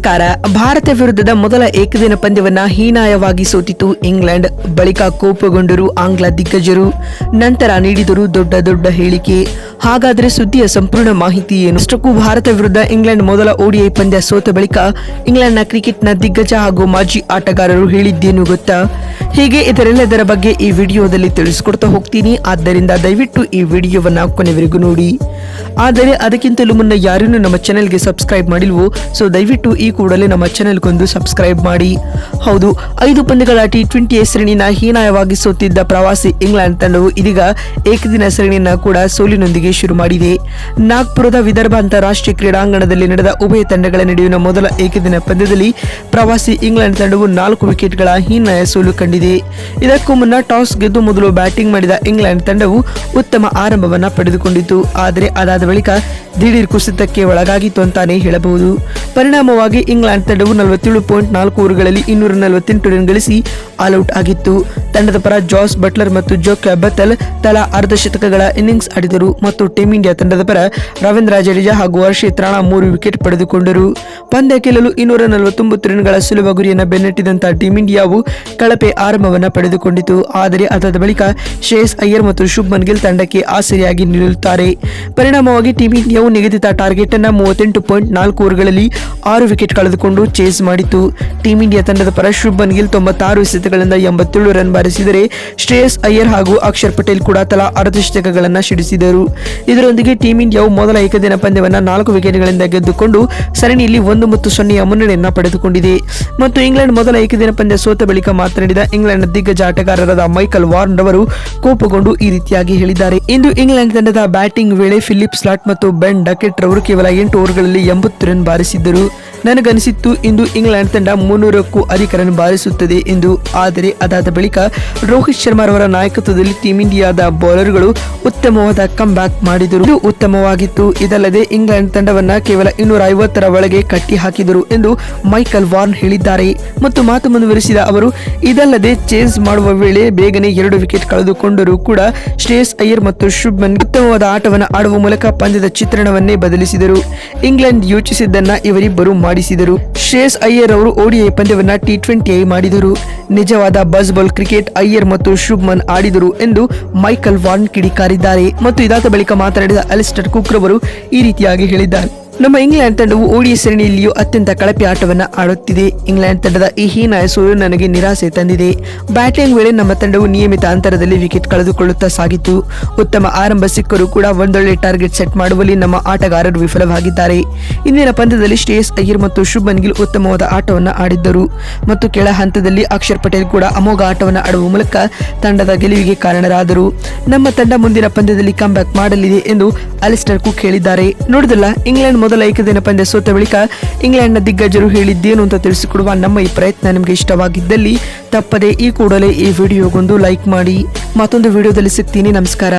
ನಮಸ್ಕಾರ. ಭಾರತ ವಿರುದ್ಧದ ಮೊದಲ ಏಕದಿನ ಪಂದ್ಯವನ್ನ ಹೀನಾಯವಾಗಿ ಸೋತಿತು ಇಂಗ್ಲೆಂಡ್. ಬಳಿಕ ಕೋಪಗೊಂಡರು ಆಂಗ್ಲ ದಿಗ್ಗಜರು. ನಂತರ ನೀಡಿದರು ದೊಡ್ಡ ಹೇಳಿಕೆ. ಹಾಗಾದ್ರೆ ಸುದ್ದಿಯ ಸಂಪೂರ್ಣ ಮಾಹಿತಿ ಏನು? ಅಷ್ಟಕ್ಕೂ ಭಾರತ ವಿರುದ್ಧ ಇಂಗ್ಲೆಂಡ್ ಮೊದಲ ODI ಪಂದ್ಯ ಸೋತ ಬಳಿಕ ಇಂಗ್ಲೆಂಡ್ನ ಕ್ರಿಕೆಟ್ನ ದಿಗ್ಗಜ ಹಾಗೂ ಮಾಜಿ ಆಟಗಾರರು ಹೇಳಿದ್ದೇನು ಗೊತ್ತಾ? ಹೀಗೆ ಇದರೆಲ್ಲದರ ಬಗ್ಗೆ ಈ ವಿಡಿಯೋದಲ್ಲಿ ತಿಳಿಸಿಕೊಡ್ತಾ ಹೋಗ್ತೀನಿ. ಆದ್ದರಿಂದ ದಯವಿಟ್ಟು ಈ ವಿಡಿಯೋವನ್ನ ಕೊನೆವರೆಗೂ ನೋಡಿ. ಆದರೆ ಅದಕ್ಕಿಂತಲೂ ಮುನ್ನ ಯಾರನ್ನು ನಮ್ಮ ಚಾನೆಲ್ಗೆ ಸಬ್ಸ್ಕ್ರೈಬ್ ಮಾಡಿಲ್ವೋ ಸೊ ದಯವಿಟ್ಟು ಈ ಕೂಡಲೇ ನಮ್ಮ ಚಾನೆಲ್ಗೊಂದು ಸಬ್ಸ್ಕ್ರೈಬ್ ಮಾಡಿ. ಹೌದು, 5 ಪಂದ್ಯಗಳ T20 ಸರಣಿನ ಹೀನಾಯವಾಗಿ ಸೋತಿದ್ದ ಪ್ರವಾಸಿ ಇಂಗ್ಲೆಂಡ್ ತಂಡವು ಇದೀಗ ಏಕದಿನ ಸರಣಿಯನ್ನ ಕೂಡ ಸೋಲಿನೊಂದಿಗೆ ಶುರು ಮಾಡಿದೆ. ನಾಗ್ಪುರದ ವಿದರ್ಭ ಅಂತಾರಾಷ್ಟ್ರೀಯ ಕ್ರೀಡಾಂಗಣದಲ್ಲಿ ನಡೆದ ಉಭಯ ತಂಡಗಳ ನಡುವಿನ ಮೊದಲ ಏಕದಿನ ಪಂದ್ಯದಲ್ಲಿ ಪ್ರವಾಸಿ ಇಂಗ್ಲೆಂಡ್ ತಂಡವು 4 ವಿಕೆಟ್ಗಳ ಹೀನಾಯ ಸೋಲು ಕಂಡಿದೆ. ಇದಕ್ಕೂ ಮುನ್ನ ಟಾಸ್ ಗೆದ್ದು ಮೊದಲು ಬ್ಯಾಟಿಂಗ್ ಮಾಡಿದ ಇಂಗ್ಲೆಂಡ್ ತಂಡವು ಉತ್ತಮ ಆರಂಭವನ್ನ ಪಡೆದುಕೊಂಡಿತು. ಆದರೆ ಅದಾದ ಬಳಿಕ ದಿಢೀರ್ ಕುಸಿತಕ್ಕೆ ಒಳಗಾಗಿತ್ತು ಅಂತಾನೆ ಹೇಳಬಹುದು. ಪರಿಣಾಮವಾಗಿ ಇಂಗ್ಲೆಂಡ್ ತಂಡವು 47.4 ಓವರ್ಗಳಲ್ಲಿ 248 ರನ್ ಗಳಿಸಿ ಆಲ್ಔಟ್ ಆಗಿತ್ತು. ತಂಡದ ಪರ ಜಾಸ್ ಬಟ್ಲರ್ ಮತ್ತು ಜೋಕೋಬ್ ಬಥೆಲ್ ತಲಾ ಅರ್ಧ ಶತಕಗಳ ಇನ್ನಿಂಗ್ಸ್ ಆಡಿದರು ಮತ್ತು ಟೀಂ ಇಂಡಿಯಾ ತಂಡದ ಪರ ರವೀಂದ್ರ ಜಡೇಜಾ ಹಾಗೂ ಹರ್ಷಿತ್ ರಾಣಾ 3 ವಿಕೆಟ್ ಪಡೆದುಕೊಂಡರು. ಪಂದ್ಯ ಗೆಲ್ಲಲು 249 ರನ್ಗಳ ಸುಲಭ ಗುರಿಯನ್ನು ಬೆನ್ನಟ್ಟಿದಂತ ಟೀಂ ಇಂಡಿಯಾವು ಕಳಪೆ ಆರಂಭವನ್ನ ಪಡೆದುಕೊಂಡಿತು. ಆದರೆ ಅದಾದ ಬಳಿಕ ಶ್ರೇಯಸ್ ಅಯ್ಯರ್ ಮತ್ತು ಶುಭ್ಮನ್ ಗಿಲ್ ತಂಡಕ್ಕೆ ಆಸರೆಯಾಗಿ ನಿಲ್ಲುತ್ತಾರೆ. ಪರಿಣಾಮವಾಗಿ ಟೀಂ ಇಂಡಿಯಾವು ನಿಗದಿತ ಟಾರ್ಗೆಟ್ ಅನ್ನ 38.4 ಓವರ್ಗಳಲ್ಲಿ 6 ವಿಕೆಟ್ ಕಳೆದುಕೊಂಡು ಚೇಸ್ ಮಾಡಿತು. ಟೀಂ ಇಂಡಿಯಾ ತಂಡದ ಪರ ಶುಭ್ಮನ್ ಗಿಲ್ 96 ಎಸೆತಗಳಿಂದ 87 ರನ್ ಬಾರಿಸಿದರೆ ಶ್ರೇಯಸ್ ಅಯ್ಯರ್ ಹಾಗೂ ಅಕ್ಷರ್ ಪಟೇಲ್ ಕೂಡ ತಲಾ ಅರ್ಧ ಶತಕಗಳನ್ನು ಸಿಡಿಸಿದರು. ಇದರೊಂದಿಗೆ ಟೀಂ ಇಂಡಿಯಾವು ಮೊದಲ ಏಕದಿನ ಪಂದ್ಯವನ್ನ 4 ವಿಕೆಟ್ಗಳಿಂದ ಗೆದ್ದುಕೊಂಡು ಸರಣಿಯಲ್ಲಿ 1-0 ಮುನ್ನಡೆಯನ್ನ ಪಡೆದುಕೊಂಡಿದೆ. ಮತ್ತು ಇಂಗ್ಲೆಂಡ್ ಮೊದಲ ಏಕದಿನ ಪಂದ್ಯ ಸೋತ ಬಳಿಕ ಮಾತನಾಡಿದ ಇಂಗ್ಲೆಂಡ್ ದಿಗ್ಗಜ ಆಟಗಾರರಾದ ಮೈಕಲ್ ವಾರ್ನ್ ರವರು ಕೋಪಗೊಂಡು ಈ ರೀತಿಯಾಗಿ ಹೇಳಿದ್ದಾರೆ. ಇಂದು ಇಂಗ್ಲೆಂಡ್ ತಂಡದ ಬ್ಯಾಟಿಂಗ್ ವೇಳೆ ಫಿಲಿಪ್ ಸ್ಲಾಟ್ ಮತ್ತು ಬೆನ್ ಡಕೆಟ್ ರವರು ಕೇವಲ 8 ಓವರ್ಗಳಲ್ಲಿ 80 ರನ್ ಬಾರಿಸಿದ್ದರು. ನನಗನಿಸಿತ್ತು ಇಂದು ಇಂಗ್ಲೆಂಡ್ ತಂಡ 300ಕ್ಕೂ ಅಧಿಕ ರನ್ ಬಾರಿಸುತ್ತದೆ ಎಂದು. ಆದರೆ ಅದಾದ ಬಳಿಕ ರೋಹಿತ್ ಶರ್ಮಾ ರವರ ನಾಯಕತ್ವದಲ್ಲಿ ಟೀಂ ಇಂಡಿಯಾದ ಬೌಲರ್ಗಳು ಉತ್ತಮವಾದ ಕಮ್ ಬ್ಯಾಕ್ ಮಾಡಿದರು. ಇದು ಉತ್ತಮವಾಗಿತ್ತು. ಇದಲ್ಲದೆ ಇಂಗ್ಲೆಂಡ್ ತಂಡವನ್ನ ಕೇವಲ 250ರ ಒಳಗೆ ಕಟ್ಟಿ ಹಾಕಿದರು ಎಂದು ಮೈಕಲ್ ವಾರ್ನ್ ಹೇಳಿದ್ದಾರೆ. ಮತ್ತು ಮಾತು ಮುಂದುವರಿಸಿದ ಅವರು, ಇದಲ್ಲದೆ ಚೇಸ್ ಮಾಡುವ ವೇಳೆ ಬೇಗನೆ 2 ವಿಕೆಟ್ ಕಳೆದುಕೊಂಡರೂ ಕೂಡ ಶ್ರೇಯಸ್ ಅಯ್ಯರ್ ಮತ್ತು ಶುಭ್ಮನ್ ಉತ್ತಮವಾದ ಆಟವನ್ನು ಆಡುವ ಮೂಲಕ ಪಂದ್ಯದ ಚಿತ್ರಣವನ್ನೇ ಬದಲಿಸಿದರು. ಇಂಗ್ಲೆಂಡ್ ಯೋಚಿಸಿದ್ದನ್ನ ಇವರಿಬ್ಬರು ಮಾಡಿಸಿದರು. ಶ್ರೇಯಸ್ ಅಯ್ಯರ್ ಅವರು ODI ಪಂದ್ಯವನ್ನ T20 ಮಾಡಿದರು. ನಿಜವಾದ ಬಸ್ ಬಾಲ್ ಕ್ರಿಕೆಟ್ ಅಯ್ಯರ್ ಮತ್ತು ಶುಭ್ಮನ್ ಆಡಿದರು ಎಂದು ಮೈಕಲ್ ವಾರ್ನ್ ಕಿಡಿಕಾರಿದ್ದಾರೆ. ಮತ್ತು ಇದಾದ ಬಳಿಕ ಮಾತನಾಡಿದ ಅಲಿಸ್ಟರ್ ಕುಕ್ ರವರು ಈ ರೀತಿಯಾಗಿ ಹೇಳಿದ್ದಾರೆ. ನಮ್ಮ ಇಂಗ್ಲೆಂಡ್ ತಂಡವು ODI ಸರಣಿಯಲ್ಲಿಯೂ ಅತ್ಯಂತ ಕಳಪೆ ಆಟವನ್ನು ಆಡುತ್ತಿದೆ. ಇಂಗ್ಲೆಂಡ್ ತಂಡದ ಈ ಹೀನಾಯ ಸೋಲು ನನಗೆ ನಿರಾಸೆ ತಂದಿದೆ. ಬ್ಯಾಟಿಂಗ್ ವೇಳೆ ನಮ್ಮ ತಂಡವು ನಿಯಮಿತ ಅಂತರದಲ್ಲಿ ವಿಕೆಟ್ ಕಳೆದುಕೊಳ್ಳುತ್ತಾ ಸಾಗಿತು. ಉತ್ತಮ ಆರಂಭ ಸಿಕ್ಕರೂ ಕೂಡ ಒಂದೊಳ್ಳೆ ಟಾರ್ಗೆಟ್ ಸೆಟ್ ಮಾಡುವಲ್ಲಿ ನಮ್ಮ ಆಟಗಾರರು ವಿಫಲವಾಗಿದ್ದಾರೆ. ಇಂದಿನ ಪಂದ್ಯದಲ್ಲಿ ಶ್ರೇಯಸ್ ಅಯ್ಯರ್ ಮತ್ತು ಶುಭ್ಮನ್ ಗಿಲ್ ಉತ್ತಮವಾದ ಆಟವನ್ನು ಆಡಿದ್ದರು ಮತ್ತು ಕೆಳ ಹಂತದಲ್ಲಿ ಅಕ್ಷರ್ ಪಟೇಲ್ ಕೂಡ ಅಮೋಘ ಆಟವನ್ನು ಆಡುವ ಮೂಲಕ ತಂಡದ ಗೆಲುವಿಗೆ ಕಾರಣರಾದರು. ನಮ್ಮ ತಂಡ ಮುಂದಿನ ಪಂದ್ಯದಲ್ಲಿ ಕಮ್ ಬ್ಯಾಕ್ ಮಾಡಲಿದೆ ಎಂದು ಅಲಿಸ್ಟರ್ ಕುಕ್ ಹೇಳಿದ್ದಾರೆ. ನೋಡಿದಲ್ಲ, ಇಂಗ್ಲೆಂಡ್ ಮೊದಲ ಏಕದಿನ ಪಂದ್ಯ ಸೋತ ಬಳಿಕ ಇಂಗ್ಲೆಂಡ್ನ ದಿಗ್ಗಜರು ಹೇಳಿದ್ದೇನು ಅಂತ ತಿಳಿಸಿಕೊಡುವ ನಮ್ಮ ಈ ಪ್ರಯತ್ನ ನಿಮಗೆ ಇಷ್ಟವಾಗಿದ್ದಲ್ಲಿ ತಪ್ಪದೆ ಈ ಕೂಡಲೇ ಈ ವಿಡಿಯೋಗೊಂದು ಲೈಕ್ ಮಾಡಿ. ಮತ್ತೊಂದು ವಿಡಿಯೋದಲ್ಲಿ ಸಿಗ್ತೀನಿ. ನಮಸ್ಕಾರ.